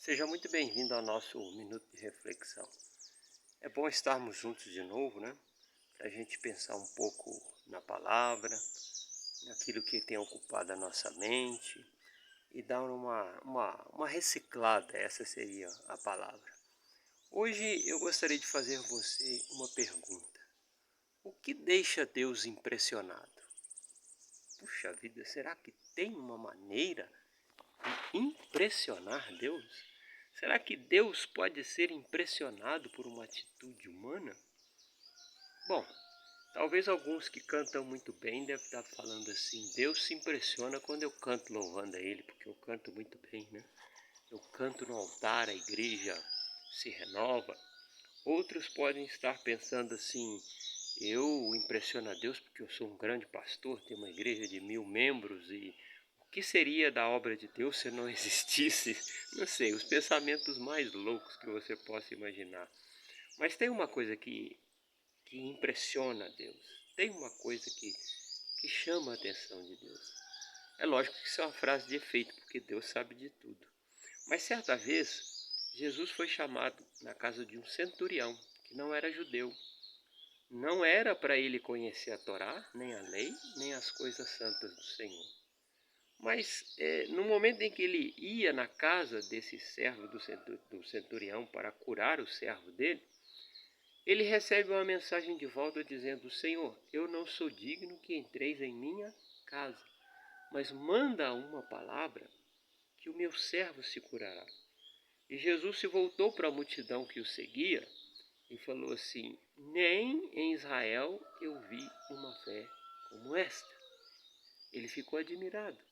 Seja muito bem-vindo ao nosso Minuto de Reflexão. É bom estarmos juntos de novo, né? Para a gente pensar um pouco na palavra, naquilo que tem ocupado a nossa mente e dar uma reciclada, essa seria a palavra. Hoje eu gostaria de fazer a você uma pergunta. O que deixa Deus impressionado? Puxa vida, será que tem uma maneira de impressionar Deus? Será que Deus pode ser impressionado por uma atitude humana? Bom, talvez alguns que cantam muito bem devem estar falando assim: Deus se impressiona quando eu canto louvando a Ele, porque eu canto muito bem, né? Eu canto no altar, a igreja se renova. Outros podem estar pensando assim: eu impressiono a Deus porque eu sou um grande pastor, tenho uma igreja de 1000 membros e o que seria da obra de Deus se não existisse? Não sei, os pensamentos mais loucos que você possa imaginar. Mas tem uma coisa que impressiona a Deus. Tem uma coisa que chama a atenção de Deus. É lógico que isso é uma frase de efeito, porque Deus sabe de tudo. Mas certa vez, Jesus foi chamado na casa de um centurião, que não era judeu. Não era para ele conhecer a Torá, nem a lei, nem as coisas santas do Senhor. Mas no momento em que ele ia na casa desse servo do centurião para curar o servo dele, ele recebe uma mensagem de volta dizendo: Senhor, eu não sou digno que entreis em minha casa, mas manda uma palavra que o meu servo se curará. E Jesus se voltou para a multidão que o seguia e falou assim: nem em Israel eu vi uma fé como esta. Ele ficou admirado.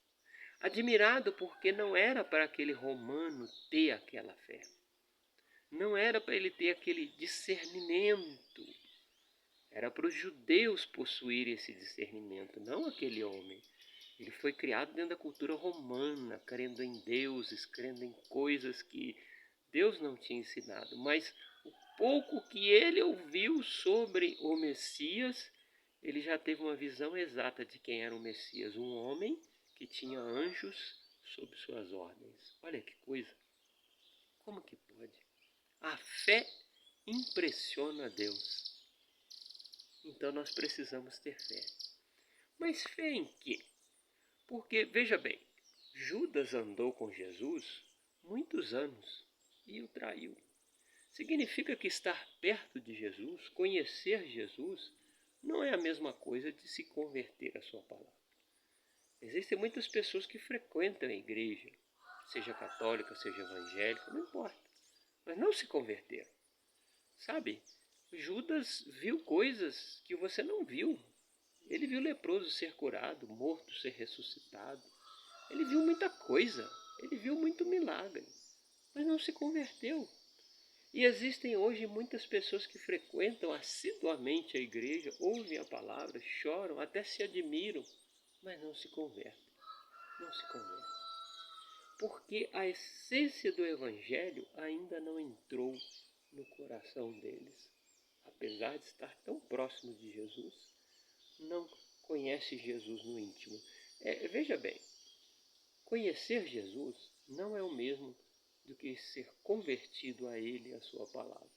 Admirado porque não era para aquele romano ter aquela fé. Não era para ele ter aquele discernimento. Era para os judeus possuírem esse discernimento, não aquele homem. Ele foi criado dentro da cultura romana, crendo em deuses, crendo em coisas que Deus não tinha ensinado. Mas o pouco que ele ouviu sobre o Messias, ele já teve uma visão exata de quem era o Messias. Um homem que tinha anjos sob suas ordens. Olha que coisa. Como que pode? A fé impressiona a Deus. Então nós precisamos ter fé. Mas fé em quê? Porque, veja bem, Judas andou com Jesus muitos anos e o traiu. Significa que estar perto de Jesus, conhecer Jesus, não é a mesma coisa de se converter à sua palavra. Existem muitas pessoas que frequentam a igreja, seja católica, seja evangélica, não importa, mas não se converteram. Sabe, Judas viu coisas que você não viu. Ele viu leproso ser curado, morto ser ressuscitado. Ele viu muita coisa, ele viu muito milagre, mas não se converteu. E existem hoje muitas pessoas que frequentam assiduamente a igreja, ouvem a palavra, choram, até se admiram, mas não se convertem. Não se convertem. Porque a essência do Evangelho ainda não entrou no coração deles. Apesar de estar tão próximo de Jesus, não conhece Jesus no íntimo. Veja bem, conhecer Jesus não é o mesmo do que ser convertido a Ele, a sua palavra.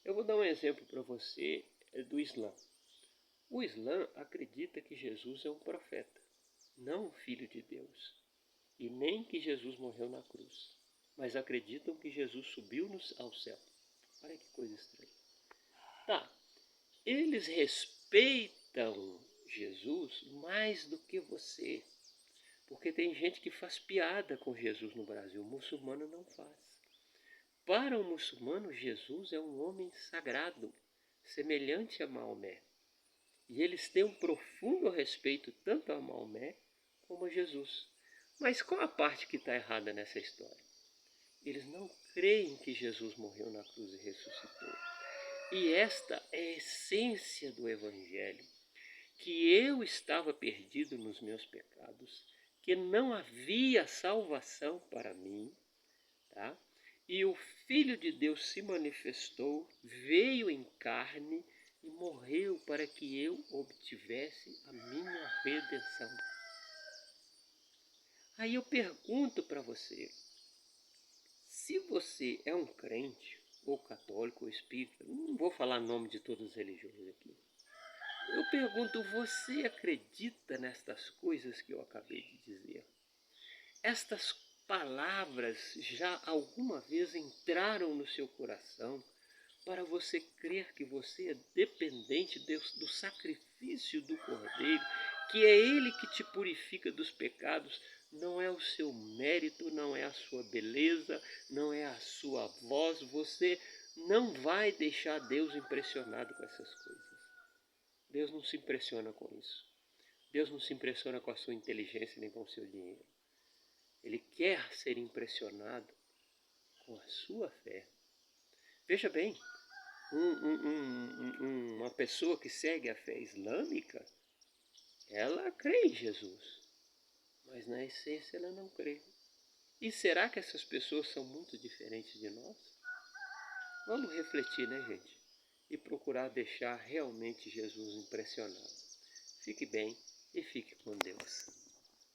Eu vou dar um exemplo para você do Islã. O Islã acredita que Jesus é um profeta, não um filho de Deus, e nem que Jesus morreu na cruz, mas acreditam que Jesus subiu ao céu. Olha que coisa estranha. Tá, eles respeitam Jesus mais do que você, porque tem gente que faz piada com Jesus no Brasil, o muçulmano não faz. Para o muçulmano, Jesus é um homem sagrado, semelhante a Maomé. E eles têm um profundo respeito tanto a Maomé como a Jesus. Mas qual a parte que está errada nessa história? Eles não creem que Jesus morreu na cruz e ressuscitou. E esta é a essência do Evangelho, que eu estava perdido nos meus pecados, que não havia salvação para mim, tá? E o Filho de Deus se manifestou, veio em carne e morreu para que eu obtivesse a minha redenção. Aí eu pergunto para você, Se você é um crente, ou católico, ou espírita, não vou falar nome de todas as religiões aqui. Eu pergunto, você acredita nestas coisas que eu acabei de dizer? Estas palavras já alguma vez entraram no seu coração para você crer que você é dependente do sacrifício do Cordeiro, que é Ele que te purifica dos pecados, não é o seu mérito, não é a sua beleza, não é a sua voz, você não vai deixar Deus impressionado com essas coisas. Deus não se impressiona com isso. Deus não se impressiona com a sua inteligência nem com o seu dinheiro. Ele quer ser impressionado com a sua fé. Veja bem, uma pessoa que segue a fé islâmica, ela crê em Jesus, mas na essência ela não crê. E será que essas pessoas são muito diferentes de nós? Vamos refletir, né, gente? E procurar deixar realmente Jesus impressionado. Fique bem e fique com Deus.